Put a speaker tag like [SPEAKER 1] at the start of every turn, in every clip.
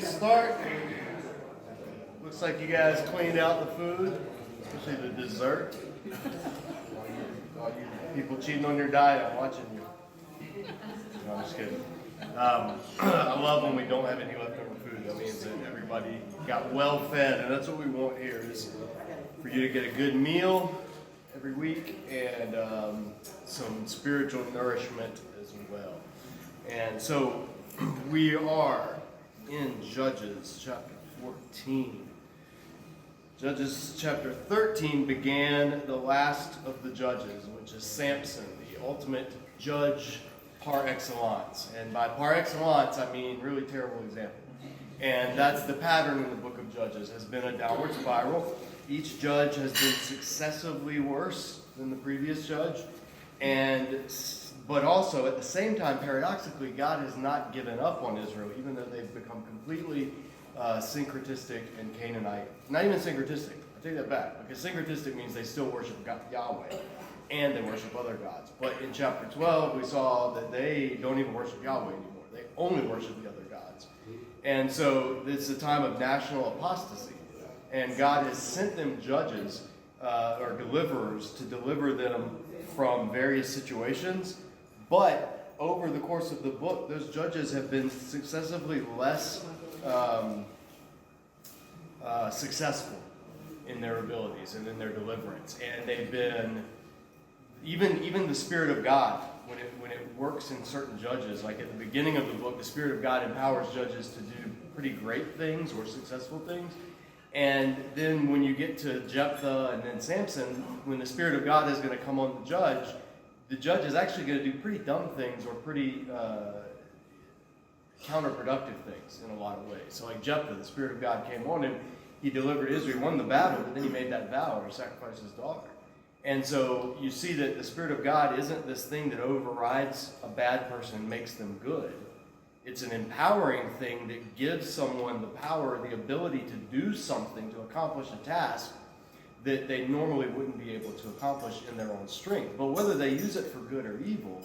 [SPEAKER 1] to start? Looks like you guys cleaned out the food, especially the dessert. All you people cheating on your diet, I'm watching you. No, I'm just kidding. I love when we don't have any leftover food. That means that everybody got well fed, and that's what we want here, is for you to get a good meal every week and some spiritual nourishment as well. And so we are in Judges chapter 14. Judges chapter 13 began the last of the judges, which is Samson, the ultimate judge par excellence. And by par excellence, I mean really terrible example. And that's the pattern in the book of Judges, has been a downward spiral. Each judge has been successively worse than the previous judge. But also, at the same time, paradoxically, God has not given up on Israel, even though they've become completely syncretistic and Canaanite. Not even syncretistic. I take that back. Because syncretistic means they still worship God, Yahweh, and they worship other gods. But in chapter 12, we saw that they don't even worship Yahweh anymore. They only worship the other gods. And so it's a time of national apostasy. And God has sent them judges or deliverers to deliver them from various situations. But over the course of the book, those judges have been successively less successful in their abilities and in their deliverance. And they've been, even the Spirit of God, when it works in certain judges, like at the beginning of the book, the Spirit of God empowers judges to do pretty great things or successful things. And then when you get to Jephthah and then Samson, when the Spirit of God is going to come on the judge is actually going to do pretty dumb things or pretty counterproductive things in a lot of ways. So like Jephthah, the Spirit of God came on him, he delivered Israel, won the battle, but then he made that vow to sacrifice his daughter. And so you see that the Spirit of God isn't this thing that overrides a bad person and makes them good. It's an empowering thing that gives someone the power, the ability to do something, to accomplish a task that they normally wouldn't be able to accomplish in their own strength. But whether they use it for good or evil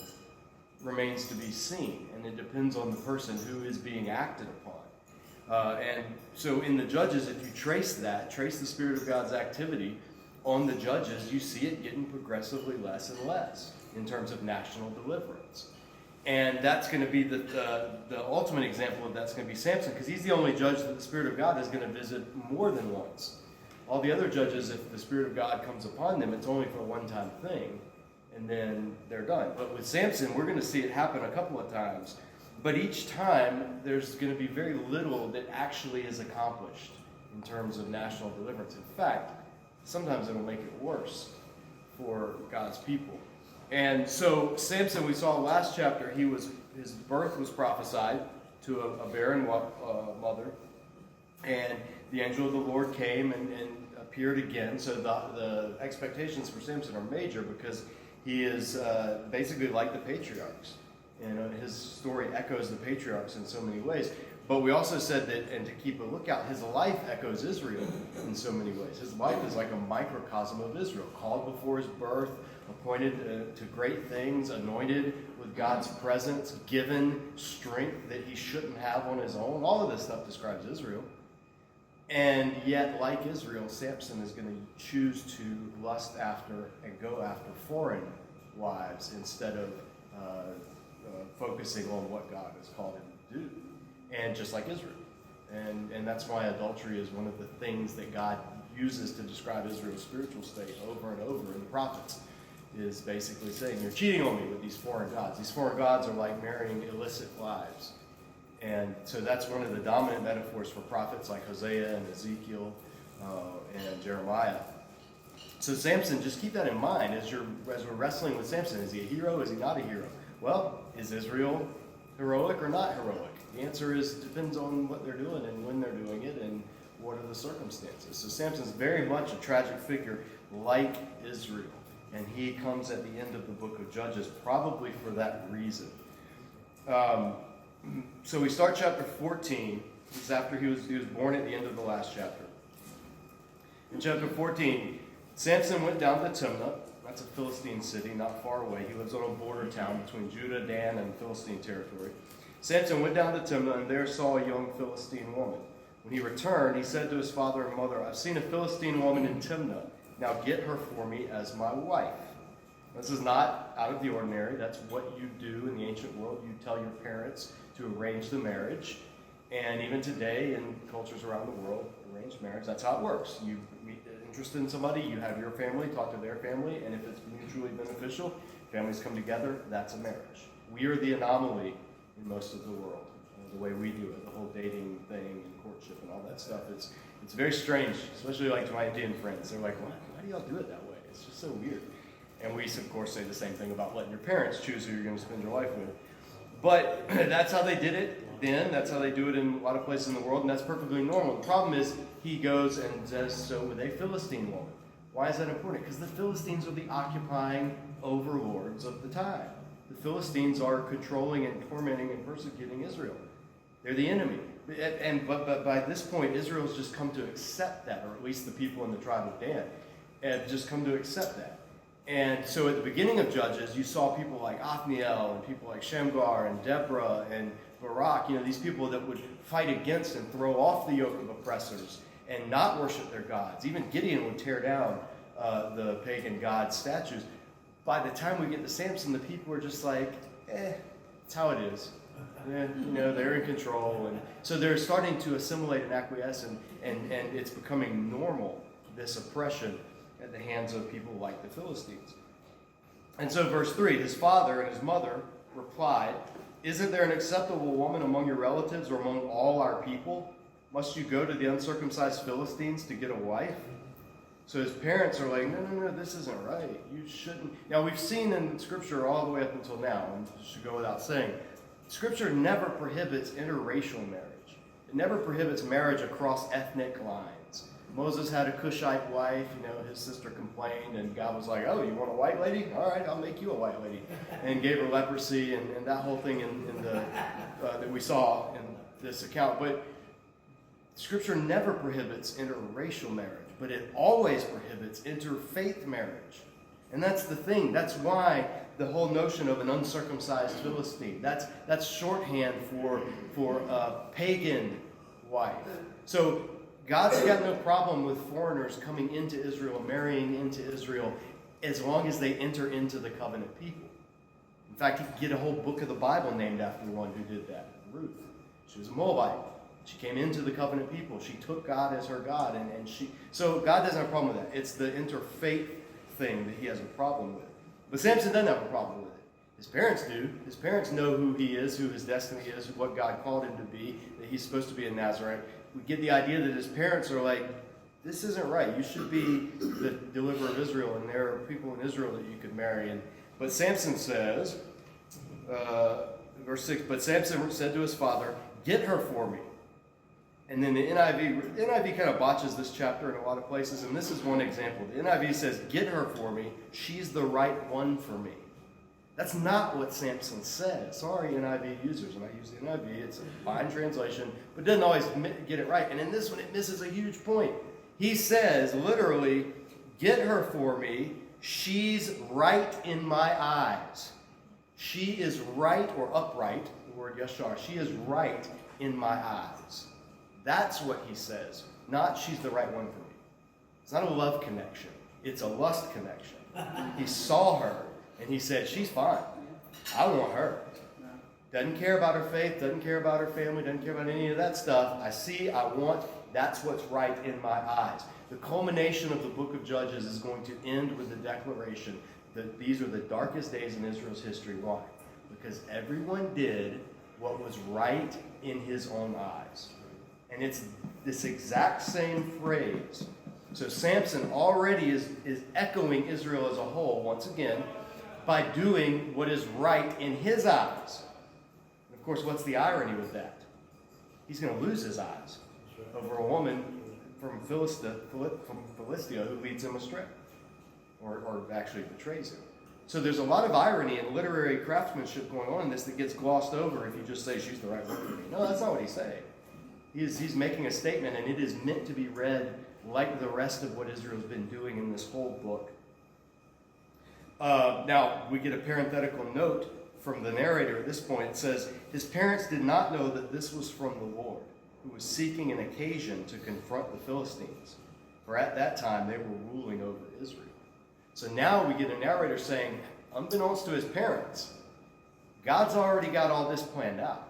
[SPEAKER 1] remains to be seen, and it depends on the person who is being acted upon. And so in the judges, if you trace the Spirit of God's activity on the judges, you see it getting progressively less and less in terms of national deliverance. And that's going to be the ultimate example of that's going to be Samson, because he's the only judge that the Spirit of God is going to visit more than once. All the other judges, if the Spirit of God comes upon them, it's only for a one-time thing, and then they're done. But with Samson, we're going to see it happen a couple of times. But each time, there's going to be very little that actually is accomplished in terms of national deliverance. In fact, sometimes it'll make it worse for God's people. And so Samson, we saw last chapter, his birth was prophesied to a barren mother, and the angel of the Lord came and appeared again. So the expectations for Samson are major, because he is basically like the patriarchs. And his story echoes the patriarchs in so many ways. But we also said that, and to keep a lookout, his life echoes Israel in so many ways. His life is like a microcosm of Israel, called before his birth, appointed to great things, anointed with God's presence, given strength that he shouldn't have on his own. All of this stuff describes Israel. And yet, like Israel, Samson is going to choose to lust after and go after foreign wives instead of focusing on what God has called him to do. And just like Israel. And that's why adultery is one of the things that God uses to describe Israel's spiritual state over and over in the prophets, is basically saying, you're cheating on me with these foreign gods. These foreign gods are like marrying illicit wives. And so that's one of the dominant metaphors for prophets like Hosea and Ezekiel and Jeremiah. So Samson, just keep that in mind as we're wrestling with Samson. Is he a hero? Is he not a hero? Well, is Israel heroic or not heroic? The answer is, depends on what they're doing and when they're doing it and what are the circumstances. So Samson's very much a tragic figure like Israel. And he comes at the end of the book of Judges probably for that reason. So we start chapter 14. This is after he was born at the end of the last chapter. In chapter 14, Samson went down to Timnah. That's a Philistine city not far away. He lives on a border town between Judah, Dan, and Philistine territory. Samson went down to Timnah and there saw a young Philistine woman. When he returned, he said to his father and mother, I've seen a Philistine woman in Timnah. Now get her for me as my wife. This is not out of the ordinary. That's what you do in the ancient world. You tell your parents to arrange the marriage. And even today, in cultures around the world, arranged marriage, that's how it works. You meet interested in somebody, you have your family, talk to their family, and if it's mutually beneficial, families come together, that's a marriage. We are the anomaly in most of the world, the way we do it, the whole dating thing and courtship and all that stuff. It's very strange, especially like to my Indian friends. They're like, why do y'all do it that way? It's just so weird. And we, of course, say the same thing about letting your parents choose who you're going to spend your life with. But that's how they did it then. That's how they do it in a lot of places in the world, and that's perfectly normal. The problem is he goes and does so with a Philistine woman. Why is that important? Because the Philistines are the occupying overlords of the time. The Philistines are controlling and tormenting and persecuting Israel. They're the enemy. But by this point, Israel's just come to accept that, or at least the people in the tribe of Dan have just come to accept that. And so at the beginning of Judges, you saw people like Othniel and people like Shamgar and Deborah and Barak, these people that would fight against and throw off the yoke of oppressors and not worship their gods. Even Gideon would tear down the pagan god statues. By the time we get to Samson, the people are just like, it's how it is. They're in control. And so they're starting to assimilate and acquiesce, and it's becoming normal, this oppression at the hands of people like the Philistines. And so verse 3, his father and his mother replied, isn't there an acceptable woman among your relatives or among all our people? Must you go to the uncircumcised Philistines to get a wife? So his parents are like, no, this isn't right. You shouldn't. Now we've seen in Scripture all the way up until now, and it should go without saying, Scripture never prohibits interracial marriage. It never prohibits marriage across ethnic lines. Moses had a Cushite wife, his sister complained, and God was like, oh, you want a white lady? All right, I'll make you a white lady. And gave her leprosy and that whole thing in the that we saw in this account. But Scripture never prohibits interracial marriage, but it always prohibits interfaith marriage. And that's the thing. That's why the whole notion of an uncircumcised Philistine, that's shorthand for a pagan wife. So God's got no problem with foreigners coming into Israel, marrying into Israel, as long as they enter into the covenant people. In fact, you could get a whole book of the Bible named after one who did that, Ruth. She was a Moabite. She came into the covenant people. She took God as her God, so God doesn't have a problem with that. It's the interfaith thing that he has a problem with. But Samson doesn't have a problem with it. His parents do. His parents know who he is, who his destiny is, what God called him to be, that he's supposed to be a Nazarite. We get the idea that his parents are like, this isn't right. You should be the deliverer of Israel, and there are people in Israel that you could marry. But Samson says, verse 6, but Samson said to his father, get her for me. And then the NIV kind of botches this chapter in a lot of places, and this is one example. The NIV says, get her for me. She's the right one for me. That's not what Samson said. Sorry, NIV users. And I use the NIV. It's a fine translation, but doesn't always get it right. And in this one, it misses a huge point. He says, literally, get her for me. She's right in my eyes. She is right or upright, the word yashar. She is right in my eyes. That's what he says. Not she's the right one for me. It's not a love connection. It's a lust connection. He saw her. And he said, she's fine. I want her. Doesn't care about her faith, doesn't care about her family, doesn't care about any of that stuff. I want, that's what's right in my eyes. The culmination of the book of Judges is going to end with the declaration that these are the darkest days in Israel's history. Why? Because everyone did what was right in his own eyes. And it's this exact same phrase. So Samson already is echoing Israel as a whole, once again, by doing what is right in his eyes. And of course, what's the irony with that? He's going to lose his eyes over a woman from Philistia who leads him astray, or actually betrays him. So there's a lot of irony and literary craftsmanship going on in this that gets glossed over if you just say she's the right one for me. No, that's not what he's saying. He's making a statement, and it is meant to be read like the rest of what Israel's been doing in this whole book. Now, we get a parenthetical note from the narrator at this point. It says, his parents did not know that this was from the Lord, who was seeking an occasion to confront the Philistines. For at that time, they were ruling over Israel. So now we get a narrator saying, unbeknownst to his parents, God's already got all this planned out.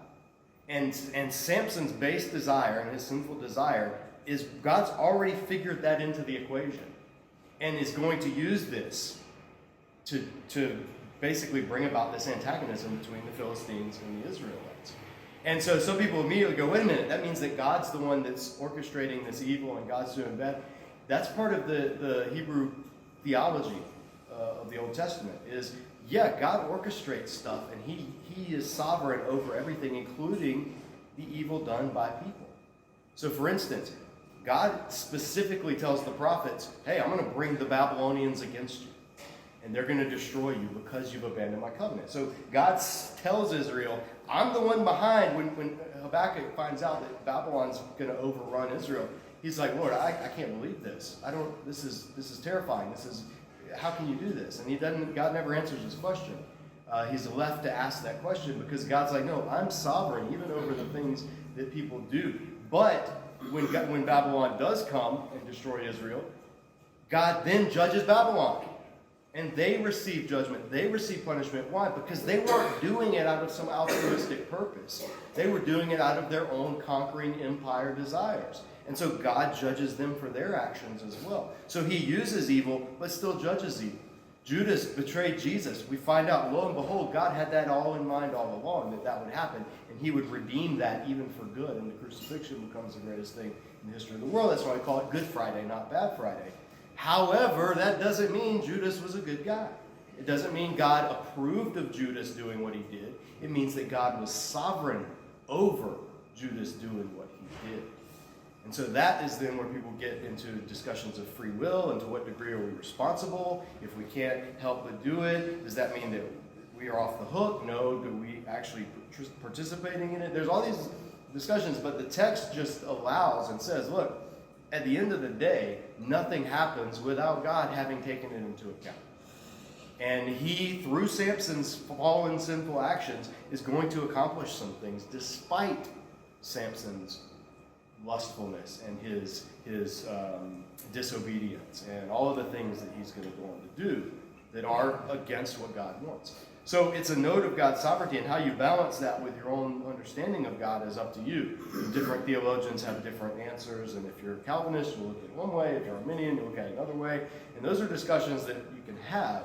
[SPEAKER 1] And Samson's base desire and his sinful desire is God's already figured that into the equation and is going to use this to basically bring about this antagonism between the Philistines and the Israelites. And so some people immediately go, wait a minute, that means that God's the one that's orchestrating this evil and God's doing bad. That's part of the Hebrew theology of the Old Testament is, yeah, God orchestrates stuff and he is sovereign over everything, including the evil done by people. So for instance, God specifically tells the prophets, hey, I'm going to bring the Babylonians against you. And they're going to destroy you because you've abandoned my covenant. So God tells Israel, I'm the one behind. When Habakkuk finds out that Babylon's going to overrun Israel, he's like, Lord, I can't believe this. This is terrifying. How can you do this? And God never answers his question. He's left to ask that question because God's like, no, I'm sovereign even over the things that people do. But when Babylon does come and destroy Israel, God then judges Babylon. And they receive judgment. They receive punishment. Why? Because they weren't doing it out of some altruistic purpose. They were doing it out of their own conquering empire desires. And so God judges them for their actions as well. So he uses evil, but still judges evil. Judas betrayed Jesus. We find out, lo and behold, God had that all in mind all along, that would happen. And he would redeem that even for good. And the crucifixion becomes the greatest thing in the history of the world. That's why we call it Good Friday, not Bad Friday. However, that doesn't mean Judas was a good guy. It doesn't mean God approved of Judas doing what he did. It means that God was sovereign over Judas doing what he did. And so that is then where people get into discussions of free will and to what degree are we responsible? If we can't help but do it, does that mean that we are off the hook? No. Do we actually participating in it? There's all these discussions, but the text just allows and says, look, at the end of the day, nothing happens without God having taken it into account. And he, through Samson's fallen sinful actions, is going to accomplish some things despite Samson's lustfulness and his disobedience and all of the things that he's going to go on to do that are against what God wants. So it's a note of God's sovereignty, and how you balance that with your own understanding of God is up to you. Different theologians have different answers, and if you're Calvinist, you'll look at it one way. If you're Arminian, you'll look at it another way. And those are discussions that you can have.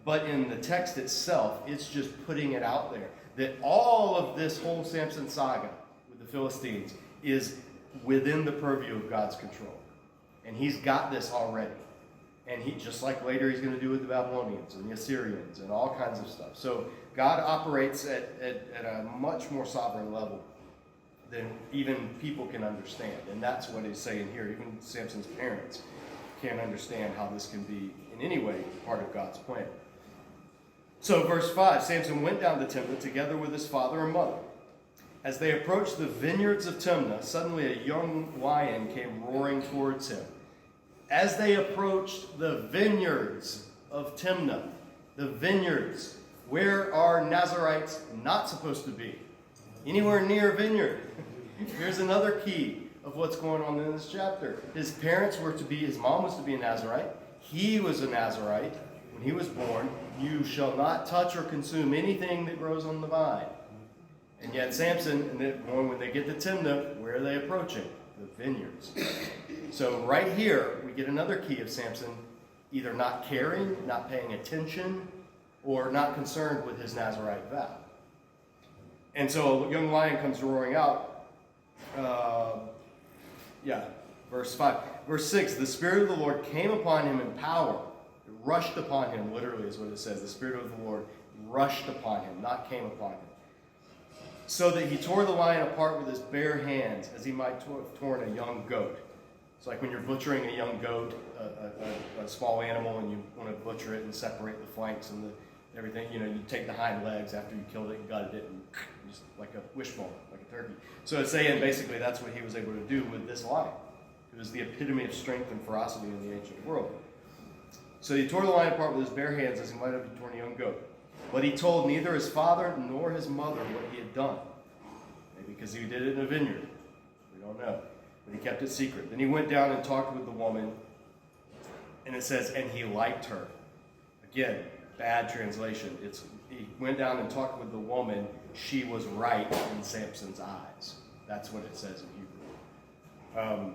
[SPEAKER 1] But in the text itself, it's just putting it out there that all of this whole Samson saga with the Philistines is within the purview of God's control. And he's got this already. And he, just like later he's going to do with the Babylonians and the Assyrians and all kinds of stuff. So God operates at a much more sovereign level than even people can understand. And that's what he's saying here. Even Samson's parents can't understand how this can be in any way part of God's plan. So verse 5, Samson went down to Timnah together with his father and mother. As they approached the vineyards of Timnah, suddenly a young lion came roaring towards him. As they approached the vineyards of Timnah, the vineyards, where are Nazarites not supposed to be? Anywhere near a vineyard. Here's another key of what's going on in this chapter. His parents were to be, his mom was to be a Nazarite. He was a Nazarite when he was born. You shall not touch or consume anything that grows on the vine. And yet Samson, when they get to Timnah, where are they approaching? The vineyards. So right here, we get another key of Samson, either not caring, not paying attention, or not concerned with his Nazarite vow. And so a young lion comes roaring out. Verse 5. Verse 6, the Spirit of the Lord came upon him in power. It rushed upon him, literally is what it says. The Spirit of the Lord rushed upon him, not came upon him. So that he tore the lion apart with his bare hands, as he might have torn a young goat. It's like when you're butchering a young goat, a small animal, and you want to butcher it and separate the flanks and everything. You know, you take the hind legs after you killed it and gutted it, and just like a wishbone, like a turkey. So it's saying basically that's what he was able to do with this lion. It was the epitome of strength and ferocity in the ancient world. So he tore the lion apart with his bare hands, as he might have torn a young goat. But he told neither his father nor his mother what he had done. Maybe because he did it in a vineyard. We don't know. But he kept it secret. Then he went down and talked with the woman. And it says, and he liked her. Again, bad translation. He went down and talked with the woman. She was right in Samson's eyes. That's what it says in Hebrew.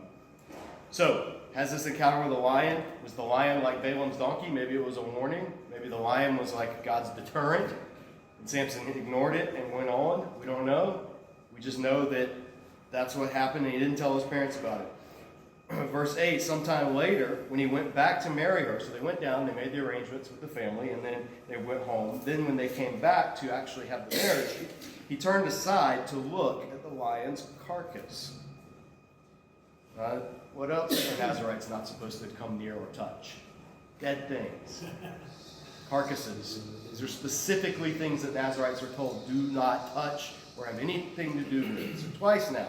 [SPEAKER 1] So, has this encounter with the lion? Was the lion like Balaam's donkey? Maybe it was a warning. Maybe the lion was like God's deterrent. And Samson ignored it and went on. We don't know. We just know that that's what happened, and he didn't tell his parents about it. Verse 8, sometime later, when he went back to marry her, so they went down, they made the arrangements with the family, and then they went home. Then when they came back to actually have the marriage, he turned aside to look at the lion's carcass. What else are Nazarites not supposed to come near or touch? Dead things. Carcasses. These are specifically things that Nazarites are told do not touch or have anything to do with it. So twice now,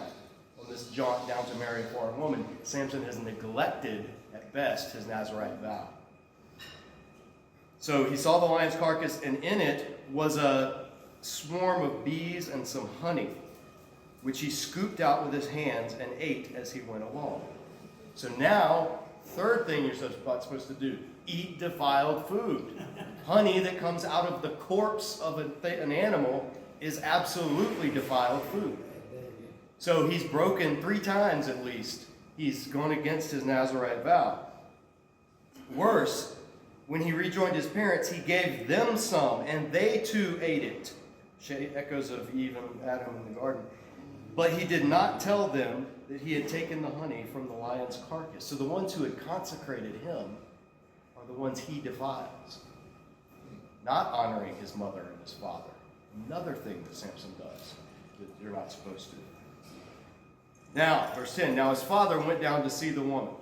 [SPEAKER 1] on this jaunt down to marry a foreign woman, Samson has neglected, at best, his Nazarite vow. So he saw the lion's carcass, and in it was a swarm of bees and some honey, which he scooped out with his hands and ate as he went along. So now, third thing you're supposed to do, eat defiled food. Honey that comes out of the corpse of an animal is absolutely defiled food. So he's broken 3 times at least. He's gone against his Nazarite vow. Worse, when he rejoined his parents, he gave them some, and they too ate it. Echoes of Eve and Adam in the garden. But he did not tell them that he had taken the honey from the lion's carcass. So the ones who had consecrated him are the ones he defiles. Not honoring his mother and his father. Another thing that Samson does that you're not supposed to. Now, verse 10, now his father went down to see the woman.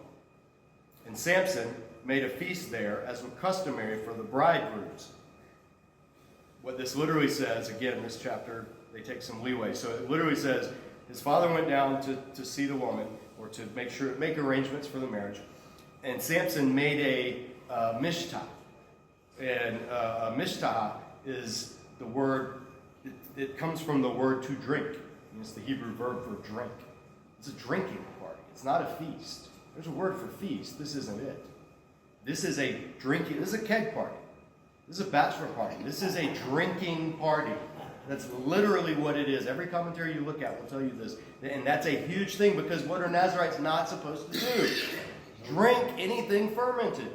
[SPEAKER 1] And Samson made a feast there, as was customary for the bridegrooms. What this literally says, again, in this chapter, they take some leeway. So it literally says, his father went down to see the woman, or to make arrangements for the marriage. And Samson made a mishtah. And a mishtah is the word, it comes from the word to drink. It's the Hebrew verb for drink. It's a drinking party. It's not a feast. There's a word for feast. This isn't it. This is a drinking, this is a keg party. This is a bachelor party. This is a drinking party. That's literally what it is. Every commentary you look at will tell you this. And that's a huge thing, because what are Nazarites not supposed to do? Drink anything fermented.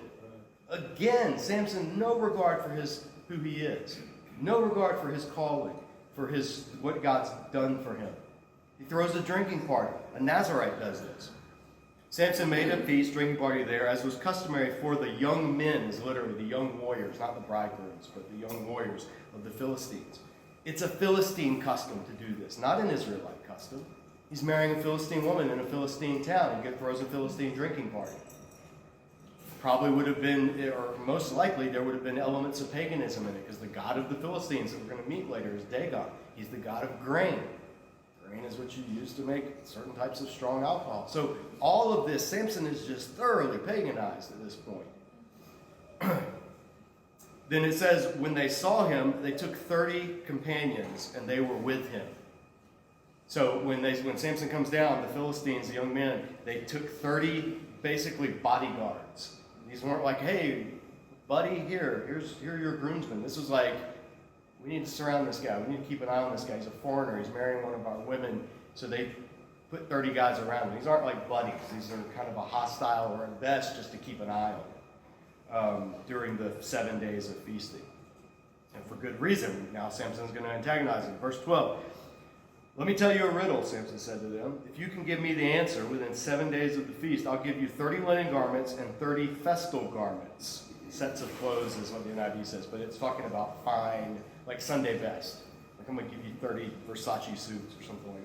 [SPEAKER 1] Again, Samson, no regard for who he is. No regard for his calling, for what God's done for him. He throws a drinking party. A Nazarite does this. Samson made a feast, drinking party there, as was customary for the young men, is literally the young warriors, not the bridegrooms, but the young warriors of the Philistines. It's a Philistine custom to do this, not an Israelite custom. He's marrying a Philistine woman in a Philistine town. He throws a Philistine drinking party. Probably would have been, or most likely, there would have been elements of paganism in it, because the god of the Philistines that we're going to meet later is Dagon. He's the god of grain. Grain is what you use to make certain types of strong alcohol. So all of this, Samson is just thoroughly paganized at this point. Then it says, when they saw him, they took 30 companions, and they were with him. So when Samson comes down, the Philistines, the young men, they took 30 basically bodyguards. These weren't like, hey, buddy, here are your groomsmen. This was like, we need to surround this guy. We need to keep an eye on this guy. He's a foreigner. He's marrying one of our women. So they put 30 guys around him. These aren't like buddies. These are kind of a hostile, or at best, just to keep an eye on him during the 7 days of feasting. And for good reason. Now Samson's going to antagonize him. Verse 12. Let me tell you a riddle, Samson said to them. If you can give me the answer within 7 days of the feast, I'll give you 30 linen garments and 30 festal garments. Sets of clothes is what the NIV says, but it's talking about fine, like Sunday best. Like, I'm going to give you 30 Versace suits or something like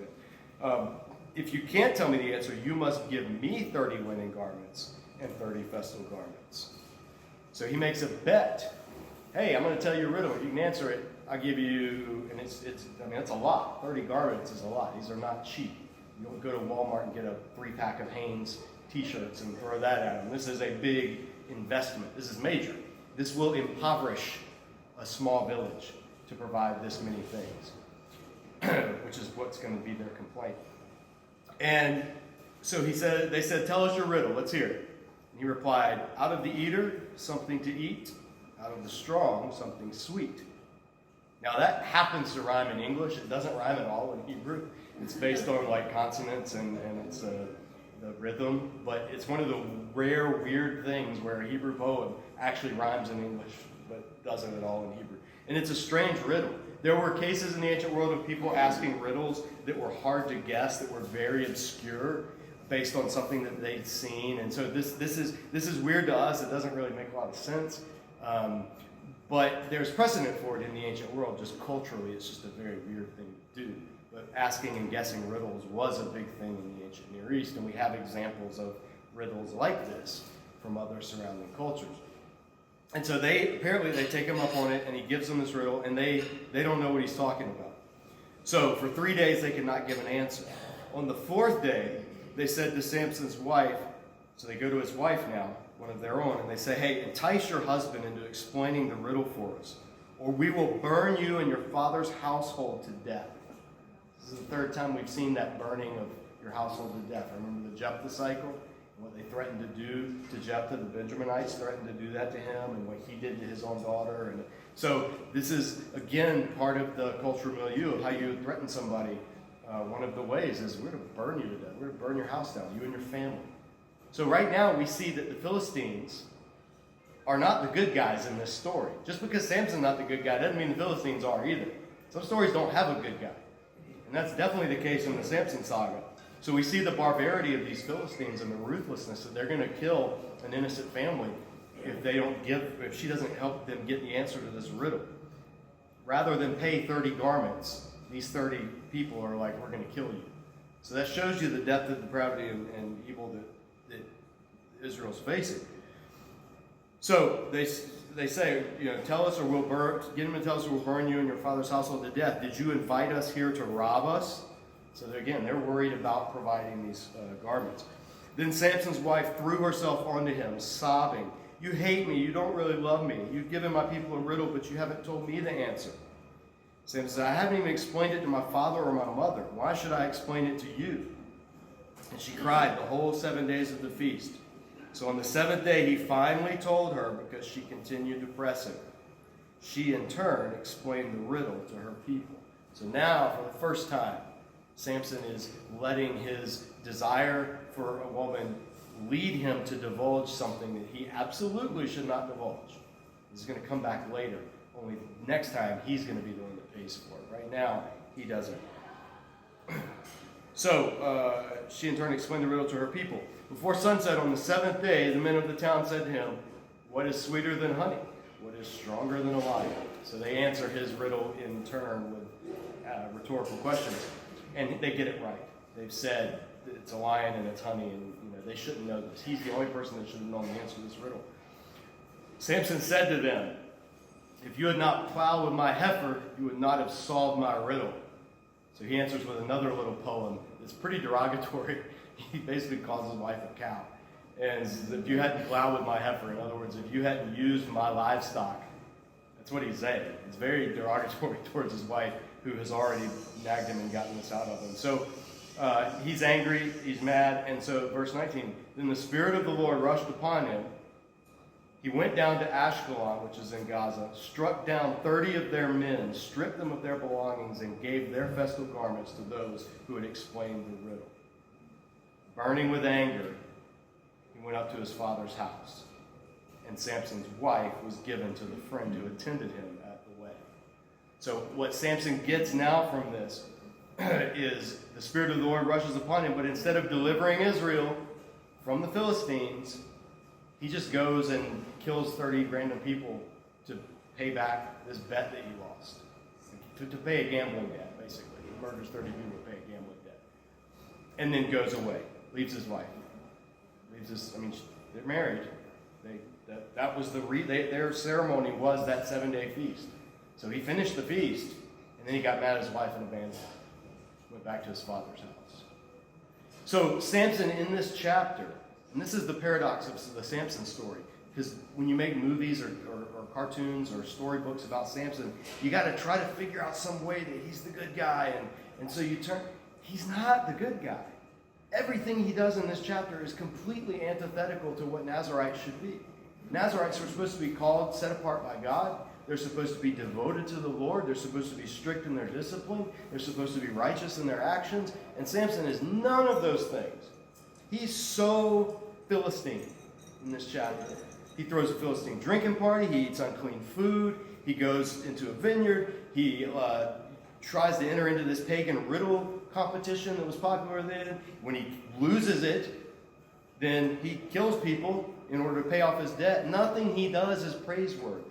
[SPEAKER 1] that. If you can't tell me the answer, you must give me 30 linen garments and 30 festal garments. So he makes a bet. Hey, I'm going to tell you a riddle. If you can answer it, I'll give you, and it's a lot. 30 garments is a lot. These are not cheap. You don't go to Walmart and get a 3-pack of Hanes t-shirts and throw that at them. This is a big investment. This is major. This will impoverish a small village. to provide this many things, which is what's going to be their complaint. And so they said, tell us your riddle. Let's hear it. And he replied, out of the eater, something to eat. Out of the strong, something sweet. Now that happens to rhyme in English. It doesn't rhyme at all in Hebrew. It's based on like consonants and it's the rhythm. But it's one of the rare weird things where a Hebrew poem actually rhymes in English, but doesn't at all in Hebrew. And it's a strange riddle. There were cases in the ancient world of people asking riddles that were hard to guess, that were very obscure, based on something that they'd seen. And so this is weird to us. It doesn't really make a lot of sense. But there's precedent for it in the ancient world. Just culturally, it's just a very weird thing to do. But asking and guessing riddles was a big thing in the ancient Near East, and we have examples of riddles like this from other surrounding cultures. And so they take him up on it, and he gives them this riddle, and they don't know what he's talking about. So for 3 days, they could not give an answer. On the 4th day, they said to Samson's wife, so they go to his wife now, one of their own, and they say, hey, entice your husband into explaining the riddle for us, or we will burn you and your father's household to death. This is the 3rd time we've seen that burning of your household to death. Remember the Jephthah cycle? And what they threatened to do to Jephthah, the Benjaminites threatened to do that to him, and what he did to his own daughter. And so this is, again, part of the cultural milieu of how you threaten somebody. One of the ways is we're going to burn you to death. We're going to burn your house down, you and your family. So right now we see that the Philistines are not the good guys in this story. Just because Samson's not the good guy doesn't mean the Philistines are either. Some stories don't have a good guy. And that's definitely the case in the Samson saga. So we see the barbarity of these Philistines and the ruthlessness that they're going to kill an innocent family if she doesn't help them get the answer to this riddle. Rather than pay 30 garments, these 30 people are like, we're going to kill you. So that shows you the depth of depravity and evil that Israel's facing. So they say, tell us or we'll burn, get him to tell us or we'll burn you and your father's household to death. Did you invite us here to rob us? So they're worried about providing these garments. Then Samson's wife threw herself onto him, sobbing, you hate me, you don't really love me. You've given my people a riddle, but you haven't told me the answer. Samson said, I haven't even explained it to my father or my mother. Why should I explain it to you? And she cried the whole 7 days of the feast. So on the 7th day, he finally told her because she continued to press him. She, in turn, explained the riddle to her people. So now, for the first time, Samson is letting his desire for a woman lead him to divulge something that he absolutely should not divulge. This is going to come back later. Only next time, he's going to be the one that pays for it. Right now, he doesn't. So she in turn explained the riddle to her people. Before sunset on the 7th day, the men of the town said to him, what is sweeter than honey? What is stronger than a lion? So they answer his riddle in turn with rhetorical questions. And they get it right. They've said that it's a lion and it's honey, and they shouldn't know this. He's the only person that should have known the answer to this riddle. Samson said to them, if you had not plowed with my heifer, you would not have solved my riddle. So he answers with another little poem. It's pretty derogatory. He basically calls his wife a cow. And if you hadn't plowed with my heifer, in other words, if you hadn't used my livestock, that's what he's saying. It's very derogatory towards his wife, who has already nagged him and gotten this out of him. So he's angry, he's mad, and so verse 19, then the Spirit of the Lord rushed upon him. He went down to Ashkelon, which is in Gaza, struck down 30 of their men, stripped them of their belongings, and gave their festal garments to those who had explained the riddle. Burning with anger, he went up to his father's house, and Samson's wife was given to the friend who attended him at the wedding. So what Samson gets now from this is the Spirit of the Lord rushes upon him, but instead of delivering Israel from the Philistines, he just goes and kills 30 random people to pay back this bet that he lost. To pay a gambling debt, basically. He murders 30 people to pay a gambling debt. And then goes away. Leaves his wife. They're married. That was their ceremony was that 7-day feast. So he finished the feast, and then he got mad at his wife and abandoned her. Went back to his father's house. So Samson in this chapter, and this is the paradox of the Samson story, Because when you make movies or cartoons or storybooks about Samson, you got to try to figure out some way that he's the good guy. And so he's not the good guy. Everything he does in this chapter is completely antithetical to what Nazarites should be. Nazarites were supposed to be called, set apart by God. They're supposed to be devoted to the Lord. They're supposed to be strict in their discipline. They're supposed to be righteous in their actions. And Samson is none of those things. He's so Philistine in this chapter. He throws a Philistine drinking party. He eats unclean food. He goes into a vineyard. He tries to enter into this pagan riddle competition that was popular then. When he loses it, then he kills people in order to pay off his debt. Nothing he does is praiseworthy.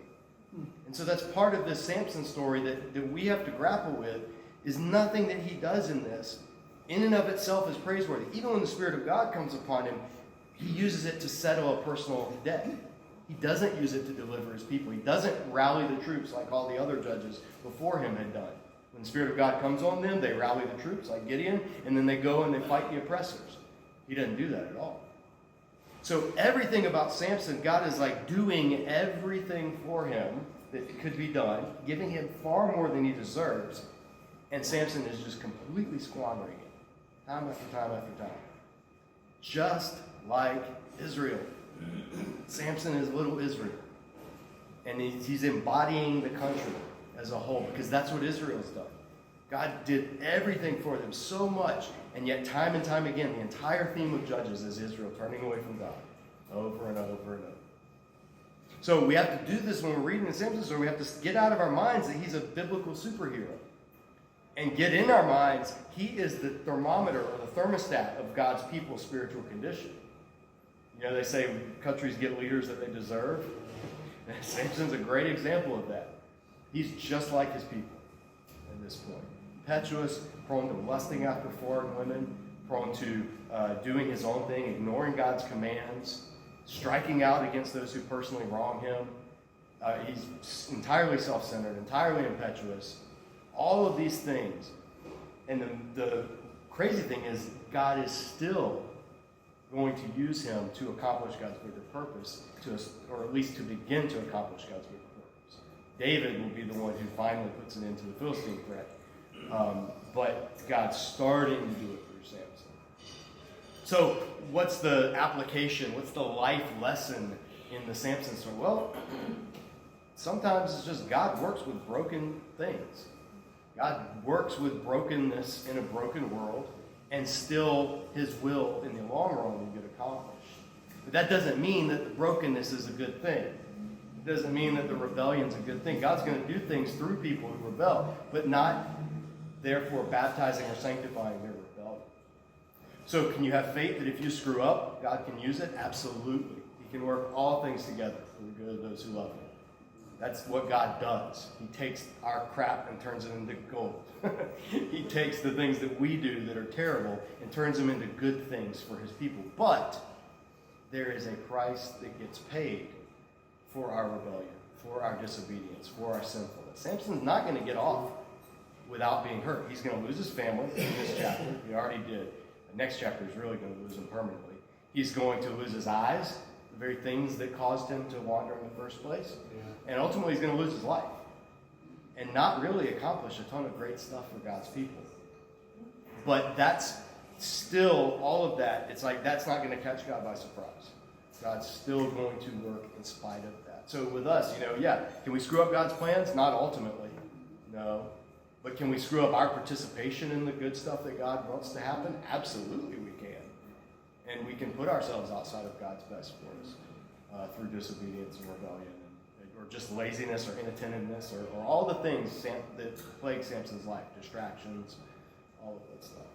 [SPEAKER 1] And so that's part of this Samson story that we have to grapple with, is nothing that he does in this, in and of itself, is praiseworthy. Even when the Spirit of God comes upon him, he uses it to settle a personal debt. He doesn't use it to deliver his people. He doesn't rally the troops like all the other judges before him had done. When the Spirit of God comes on them, they rally the troops like Gideon, and then they go and they fight the oppressors. He doesn't do that at all. So everything about Samson, God is like doing everything for him that could be done, giving him far more than he deserves, and Samson is just completely squandering it, time after time after time. Just like Israel. Samson is little Israel. And he's embodying the country as a whole, because that's what Israel's done. God did everything for them so much, and yet time and time again, the entire theme of Judges is Israel turning away from God over and over and over. So we have to do this when we're reading the Samson story. We have to get out of our minds that he's a biblical superhero, and get in our minds he is the thermometer or the thermostat of God's people's spiritual condition. You know, they say countries get leaders that they deserve. Samson's a great example of that. He's just like his people at this point. Impetuous, prone to lusting after foreign women, prone to doing his own thing, ignoring God's commands, striking out against those who personally wrong him. He's entirely self-centered, entirely impetuous. All of these things. And the crazy thing is, God is still going to use him to accomplish God's bigger purpose, or at least to begin to accomplish God's bigger purpose. David will be the one who finally puts an end to the Philistine threat. But God's starting to do it through Samson. So what's the application? What's the life lesson in the Samson story? Well, sometimes it's just God works with broken things. God works with brokenness in a broken world, and still his will in the long run will get accomplished. But that doesn't mean that the brokenness is a good thing. It doesn't mean that the rebellion's a good thing. God's going to do things through people who rebel, but not therefore baptizing or sanctifying their rebellion. So can you have faith that if you screw up, God can use it? Absolutely. He can work all things together for the good of those who love him. That's what God does. He takes our crap and turns it into gold. He takes the things that we do that are terrible and turns them into good things for his people. But there is a price that gets paid for our rebellion, for our disobedience, for our sinfulness. Samson's not going to get off without being hurt. He's going to lose his family in this chapter. He already did. The next chapter is really going to lose him permanently. He's going to lose his eyes, the very things that caused him to wander in the first place. Yeah. And ultimately he's going to lose his life and not really accomplish a ton of great stuff for God's people. But that's still, all of that, it's like that's not going to catch God by surprise. God's still going to work in spite of that. So with us, can we screw up God's plans? Not ultimately. No. But can we screw up our participation in the good stuff that God wants to happen? Absolutely we can. And we can put ourselves outside of God's best for us through disobedience and rebellion, or just laziness or inattentiveness, or all the things that plague Samson's life, distractions, all of that stuff.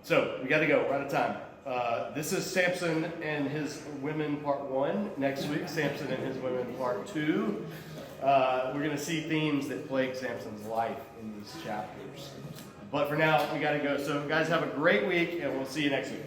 [SPEAKER 1] So we got to go. We're out of time. This is Samson and his women part 1. Next week, Samson and his women part 2. We're going to see themes that plague Samson's life in these chapters. But for now, we got to go. So guys, have a great week, and we'll see you next week.